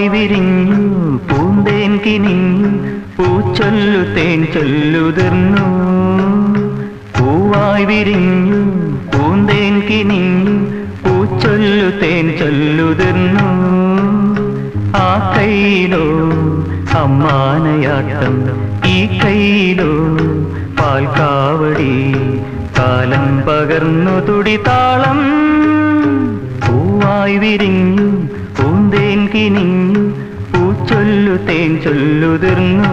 പൂവായി വിരിഞ്ഞു പൂന്തേൻ കിനിഞ്ഞു പൂച്ചൊല്ലു തേൻ ചൊല്ലുതിർന്നു പൂവായി വിരിഞ്ഞു പൂന്തേൻ കിനിഞ്ഞു പൂച്ചൊല്ലു തേൻ ചൊല്ലുതിർന്നു ആ കൈയിലോ അമ്മാനയാട്ടം ഈ കൈയിലോ പാൽക്കാവടി കാലം പകർന്നു തുടിതാളം പൂവായി വിരിഞ്ഞു പൂന്തേൻ കിനിഞ്ഞു പൂച്ചൊല്ലു തേൻ ചൊല്ലുതിർന്നു